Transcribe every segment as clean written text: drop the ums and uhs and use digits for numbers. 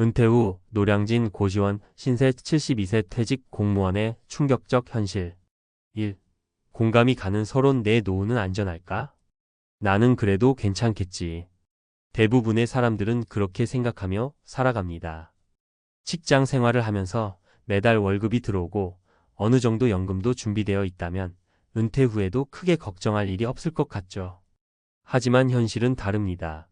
은퇴 후 노량진 고시원 신세 72세 퇴직 공무원의 충격적 현실. 1. 공감이 가는 서론. 내 노후는 안전할까? 나는 그래도 괜찮겠지. 대부분의 사람들은 그렇게 생각하며 살아갑니다. 직장 생활을 하면서 매달 월급이 들어오고 어느 정도 연금도 준비되어 있다면 은퇴 후에도 크게 걱정할 일이 없을 것 같죠. 하지만 현실은 다릅니다.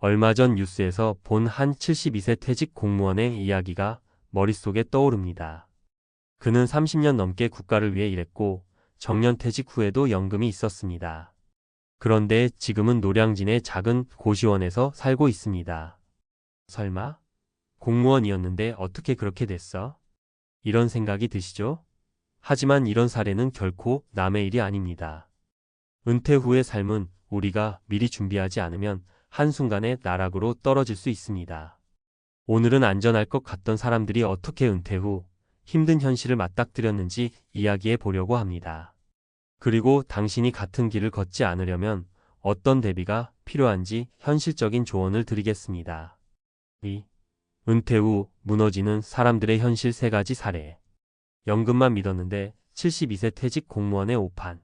얼마 전 뉴스에서 본 한 72세 퇴직 공무원의 이야기가 머릿속에 떠오릅니다. 그는 30년 넘게 국가를 위해 일했고 정년퇴직 후에도 연금이 있었습니다. 그런데 지금은 노량진의 작은 고시원에서 살고 있습니다. 설마? 공무원이었는데 어떻게 그렇게 됐어? 이런 생각이 드시죠? 하지만 이런 사례는 결코 남의 일이 아닙니다. 은퇴 후의 삶은 우리가 미리 준비하지 않으면 한순간에 나락으로 떨어질 수 있습니다. 오늘은 안전할 것 같던 사람들이 어떻게 은퇴 후 힘든 현실을 맞닥뜨렸는지 이야기해 보려고 합니다. 그리고 당신이 같은 길을 걷지 않으려면 어떤 대비가 필요한지 현실적인 조언을 드리겠습니다. 2. 은퇴 후 무너지는 사람들의 현실 3가지 사례. 연금만 믿었는데 72세 퇴직 공무원의 오판.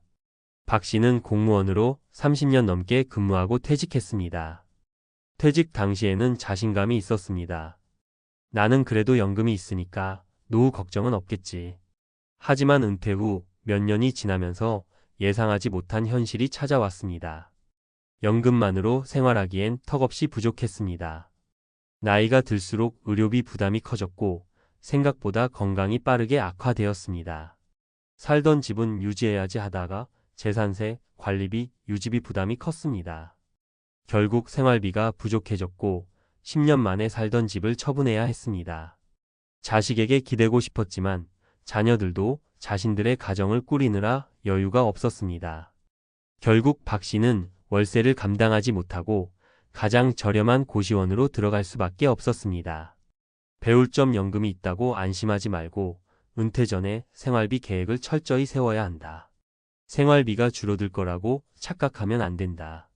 박 씨는 공무원으로 30년 넘게 근무하고 퇴직했습니다. 퇴직 당시에는 자신감이 있었습니다. 나는 그래도 연금이 있으니까 노후 걱정은 없겠지. 하지만 은퇴 후 몇 년이 지나면서 예상하지 못한 현실이 찾아왔습니다. 연금만으로 생활하기엔 턱없이 부족했습니다. 나이가 들수록 의료비 부담이 커졌고 생각보다 건강이 빠르게 악화되었습니다. 살던 집은 유지해야지 하다가 재산세, 관리비, 유지비 부담이 컸습니다. 결국 생활비가 부족해졌고 10년 만에 살던 집을 처분해야 했습니다. 자식에게 기대고 싶었지만 자녀들도 자신들의 가정을 꾸리느라 여유가 없었습니다. 결국 박 씨는 월세를 감당하지 못하고 가장 저렴한 고시원으로 들어갈 수밖에 없었습니다. 배울 점 연금이 있다고 안심하지 말고 은퇴 전에 생활비 계획을 철저히 세워야 한다. 생활비가 줄어들 거라고 착각하면 안 된다.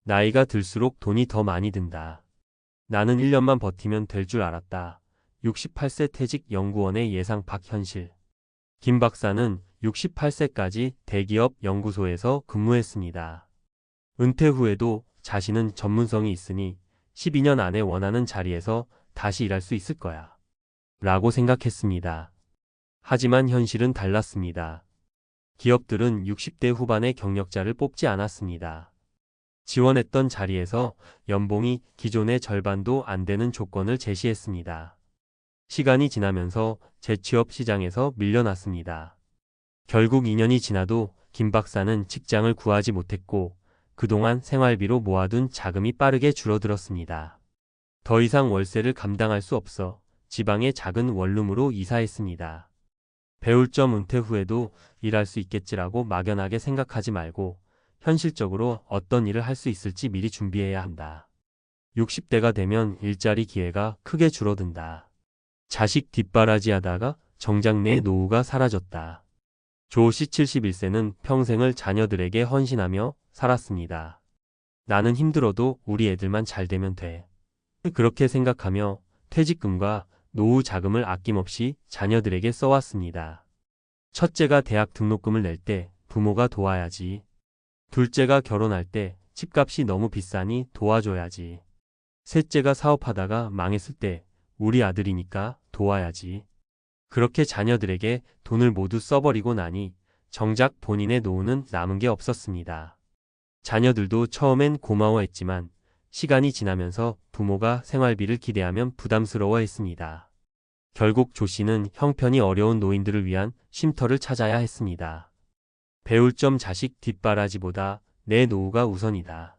나이가 들수록 돈이 더 많이 든다. 나는 1년만 버티면 될 줄 알았다. 68세 퇴직 연구원의 예상 박현실. 김 박사는 68세까지 대기업 연구소에서 근무했습니다. 은퇴 후에도 자신은 전문성이 있으니 12년 안에 원하는 자리에서 다시 일할 수 있을 거야. 라고 생각했습니다. 하지만 현실은 달랐습니다. 기업들은 60대 후반의 경력자를 뽑지 않았습니다. 지원했던 자리에서 연봉이 기존의 절반도 안 되는 조건을 제시했습니다. 시간이 지나면서 재취업 시장에서 밀려났습니다. 결국 2년이 지나도 김 박사는 직장을 구하지 못했고 그동안 생활비로 모아둔 자금이 빠르게 줄어들었습니다. 더 이상 월세를 감당할 수 없어 지방의 작은 원룸으로 이사했습니다. 배울 점 은퇴 후에도 일할 수 있겠지라고 막연하게 생각하지 말고 현실적으로 어떤 일을 할 수 있을지 미리 준비해야 한다. 60대가 되면 일자리 기회가 크게 줄어든다. 자식 뒷바라지 하다가 정작 내 노후가 사라졌다. 조 씨 71세는 평생을 자녀들에게 헌신하며 살았습니다. 나는 힘들어도 우리 애들만 잘 되면 돼. 그렇게 생각하며 퇴직금과 노후 자금을 아낌없이 자녀들에게 써왔습니다. 첫째가 대학 등록금을 낼 때 부모가 도와야지. 둘째가 결혼할 때 집값이 너무 비싸니 도와줘야지. 셋째가 사업하다가 망했을 때 우리 아들이니까 도와야지. 그렇게 자녀들에게 돈을 모두 써버리고 나니 정작 본인의 노후는 남은 게 없었습니다. 자녀들도 처음엔 고마워했지만 시간이 지나면서 부모가 생활비를 기대하면 부담스러워했습니다. 결국 조 씨는 형편이 어려운 노인들을 위한 쉼터를 찾아야 했습니다. 배울 점 자식 뒷바라지보다 내 노후가 우선이다.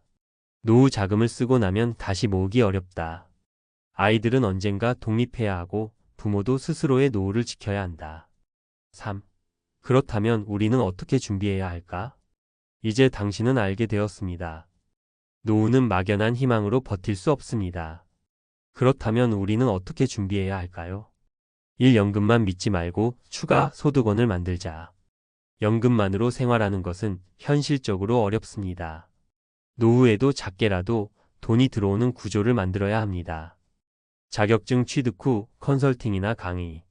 노후 자금을 쓰고 나면 다시 모으기 어렵다. 아이들은 언젠가 독립해야 하고 부모도 스스로의 노후를 지켜야 한다. 3. 그렇다면 우리는 어떻게 준비해야 할까? 이제 당신은 알게 되었습니다. 노후는 막연한 희망으로 버틸 수 없습니다. 그렇다면 우리는 어떻게 준비해야 할까요? 1. 연금만 믿지 말고 추가 소득원을 만들자. 연금만으로 생활하는 것은 현실적으로 어렵습니다. 노후에도 작게라도 돈이 들어오는 구조를 만들어야 합니다. 자격증 취득 후 컨설팅이나 강의,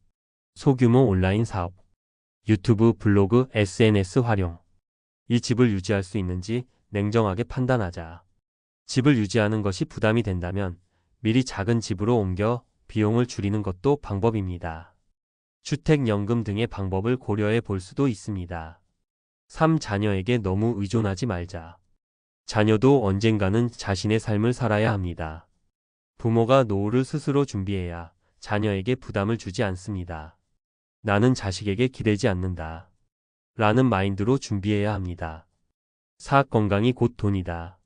소규모 온라인 사업, 유튜브, 블로그, SNS 활용. 이 집을 유지할 수 있는지 냉정하게 판단하자. 집을 유지하는 것이 부담이 된다면 미리 작은 집으로 옮겨 비용을 줄이는 것도 방법입니다. 주택연금 등의 방법을 고려해 볼 수도 있습니다. 3. 자녀에게 너무 의존하지 말자. 자녀도 언젠가는 자신의 삶을 살아야 합니다. 부모가 노후를 스스로 준비해야 자녀에게 부담을 주지 않습니다. 나는 자식에게 기대지 않는다. 라는 마인드로 준비해야 합니다. 4. 건강이 곧 돈이다.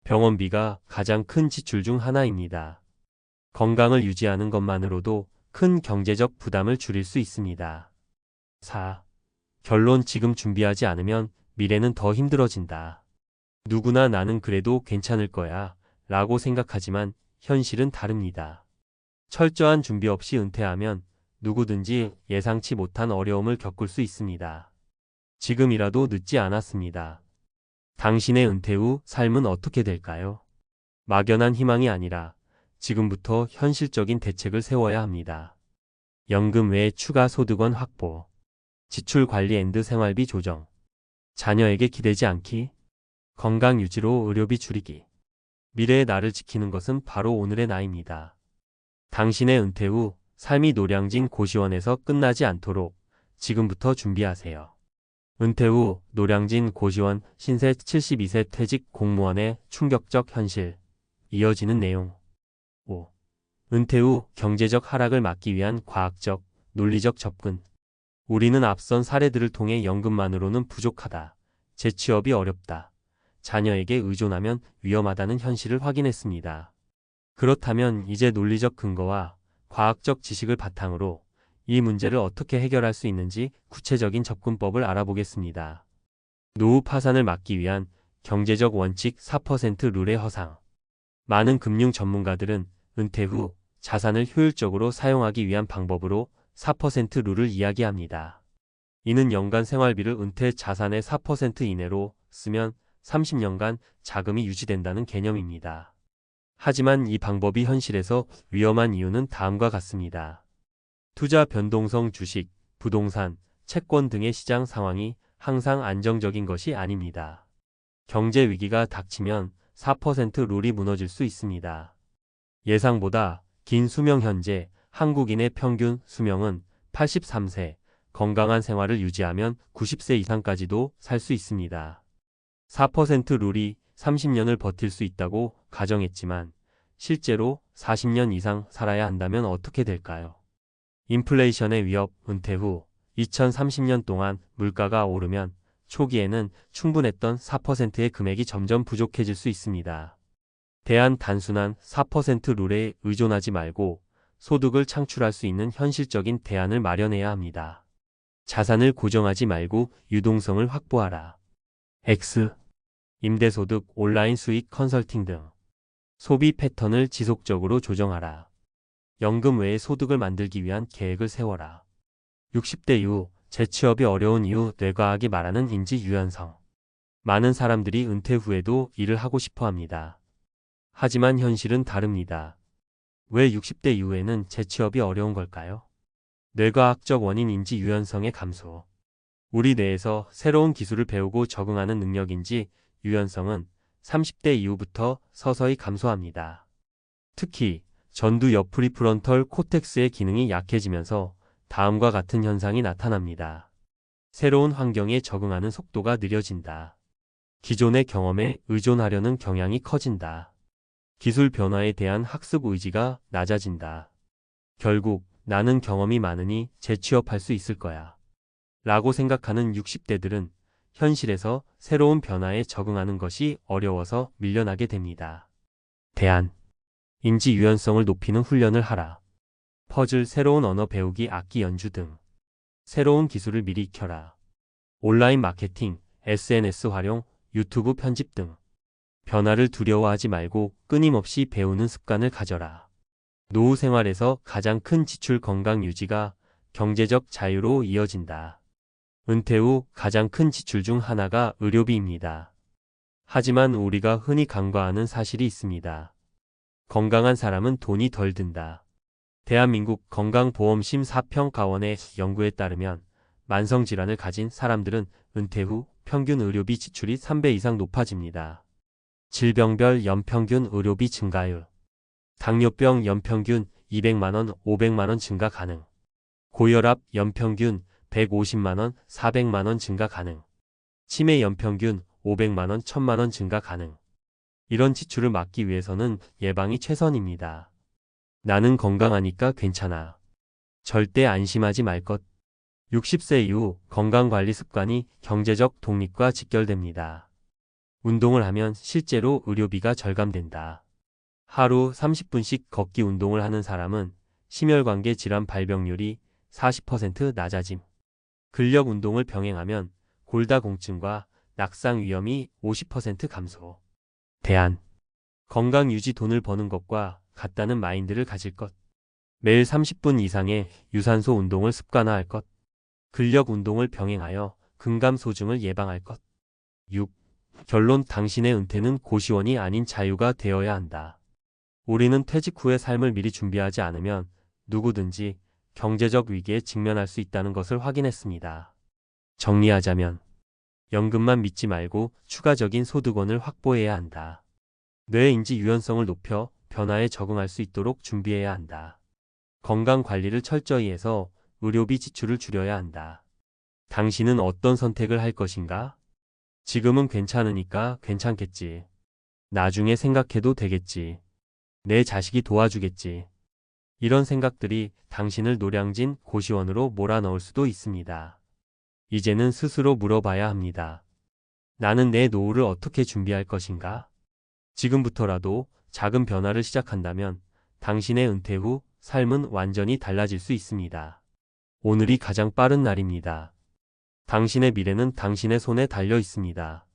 병원비가 가장 큰 지출 중 하나입니다. 건강을 유지하는 것만으로도 큰 경제적 부담을 줄일 수 있습니다. 4. 결론 지금 준비하지 않으면 미래는 더 힘들어진다. 누구나 나는 그래도 괜찮을 거야 라고 생각하지만 현실은 다릅니다. 철저한 준비 없이 은퇴하면 누구든지 예상치 못한 어려움을 겪을 수 있습니다. 지금이라도 늦지 않았습니다. 당신의 은퇴 후 삶은 어떻게 될까요? 막연한 희망이 아니라 지금부터 현실적인 대책을 세워야 합니다. 연금 외 추가 소득원 확보, 지출 관리 앤드 생활비 조정, 자녀에게 기대지 않기, 건강 유지로 의료비 줄이기. 미래의 나를 지키는 것은 바로 오늘의 나입니다. 당신의 은퇴 후 삶이 노량진 고시원에서 끝나지 않도록 지금부터 준비하세요. 은퇴 후 노량진 고시원 신세 72세 퇴직 공무원의 충격적 현실. 이어지는 내용. 5. 은퇴 후 경제적 하락을 막기 위한 과학적, 논리적 접근. 우리는 앞선 사례들을 통해 연금만으로는 부족하다. 재취업이 어렵다. 자녀에게 의존하면 위험하다는 현실을 확인했습니다. 그렇다면 이제 논리적 근거와 과학적 지식을 바탕으로 이 문제를 어떻게 해결할 수 있는지 구체적인 접근법을 알아보겠습니다. 노후 파산을 막기 위한 경제적 원칙 4% 룰의 허상. 많은 금융 전문가들은 은퇴 후 자산을 효율적으로 사용하기 위한 방법으로 4% 룰을 이야기합니다. 이는 연간 생활비를 은퇴 자산의 4% 이내로 쓰면 30년간 자금이 유지된다는 개념입니다. 하지만 이 방법이 현실에서 위험한 이유는 다음과 같습니다. 투자 변동성 주식, 부동산, 채권 등의 시장 상황이 항상 안정적인 것이 아닙니다. 경제 위기가 닥치면 4% 룰이 무너질 수 있습니다. 예상보다 긴 수명. 현재 한국인의 평균 수명은 83세, 건강한 생활을 유지하면 90세 이상까지도 살 수 있습니다. 4% 룰이 30년을 버틸 수 있다고 가정했지만 실제로 40년 이상 살아야 한다면 어떻게 될까요? 인플레이션의 위협. 은퇴 후 2030년 동안 물가가 오르면 초기에는 충분했던 4%의 금액이 점점 부족해질 수 있습니다. 대안 단순한 4% 룰에 의존하지 말고 소득을 창출할 수 있는 현실적인 대안을 마련해야 합니다. 자산을 고정하지 말고 유동성을 확보하라. X. 임대소득, 온라인 수익 컨설팅 등. 소비 패턴을 지속적으로 조정하라. 연금 외에 소득을 만들기 위한 계획을 세워라. 60대 이후 재취업이 어려운 이유. 뇌과학이 말하는 인지 유연성. 많은 사람들이 은퇴 후에도 일을 하고 싶어 합니다. 하지만 현실은 다릅니다. 왜 60대 이후에는 재취업이 어려운 걸까요? 뇌과학적 원인 인지 유연성의 감소. 우리 뇌에서 새로운 기술을 배우고 적응하는 능력인지 유연성은 30대 이후부터 서서히 감소합니다. 특히 전두 옆 프리프론털 코텍스의 기능이 약해지면서 다음과 같은 현상이 나타납니다. 새로운 환경에 적응하는 속도가 느려진다. 기존의 경험에 의존하려는 경향이 커진다. 기술 변화에 대한 학습 의지가 낮아진다. 결국 나는 경험이 많으니 재취업할 수 있을 거야 라고 생각하는 60대들은 현실에서 새로운 변화에 적응하는 것이 어려워서 밀려나게 됩니다. 대안. 인지 유연성을 높이는 훈련을 하라. 퍼즐, 새로운 언어 배우기, 악기 연주 등. 새로운 기술을 미리 익혀라. 온라인 마케팅, SNS 활용, 유튜브 편집 등. 변화를 두려워하지 말고 끊임없이 배우는 습관을 가져라. 노후 생활에서 가장 큰 지출 건강 유지가 경제적 자유로 이어진다. 은퇴 후 가장 큰 지출 중 하나가 의료비입니다. 하지만 우리가 흔히 간과하는 사실이 있습니다. 건강한 사람은 돈이 덜 든다. 대한민국 건강보험심사평가원의 연구에 따르면 만성질환을 가진 사람들은 은퇴 후 평균 의료비 지출이 3배 이상 높아집니다. 질병별 연평균 의료비 증가율. 당뇨병 연평균 200만원, 500만원 증가 가능. 고혈압 연평균 150만원, 400만원 증가 가능. 치매 연평균 500만원, 1000만원 증가 가능. 이런 지출을 막기 위해서는 예방이 최선입니다. 나는 건강하니까 괜찮아. 절대 안심하지 말 것. 60세 이후 건강관리 습관이 경제적 독립과 직결됩니다. 운동을 하면 실제로 의료비가 절감된다. 하루 30분씩 걷기 운동을 하는 사람은 심혈관계 질환 발병률이 40% 낮아짐. 근력 운동을 병행하면 골다공증과 낙상 위험이 50% 감소. 대안. 건강 유지 돈을 버는 것과 같다는 마인드를 가질 것. 매일 30분 이상의 유산소 운동을 습관화할 것. 근력 운동을 병행하여 근감소증을 예방할 것. 6. 결론. 당신의 은퇴는 고시원이 아닌 자유가 되어야 한다. 우리는 퇴직 후의 삶을 미리 준비하지 않으면 누구든지 경제적 위기에 직면할 수 있다는 것을 확인했습니다. 정리하자면 연금만 믿지 말고 추가적인 소득원을 확보해야 한다. 뇌의 인지 유연성을 높여 변화에 적응할 수 있도록 준비해야 한다. 건강 관리를 철저히 해서 의료비 지출을 줄여야 한다. 당신은 어떤 선택을 할 것인가? 지금은 괜찮으니까 괜찮겠지. 나중에 생각해도 되겠지. 내 자식이 도와주겠지. 이런 생각들이 당신을 노량진 고시원으로 몰아넣을 수도 있습니다. 이제는 스스로 물어봐야 합니다. 나는 내 노후를 어떻게 준비할 것인가? 지금부터라도 작은 변화를 시작한다면 당신의 은퇴 후 삶은 완전히 달라질 수 있습니다. 오늘이 가장 빠른 날입니다. 당신의 미래는 당신의 손에 달려 있습니다.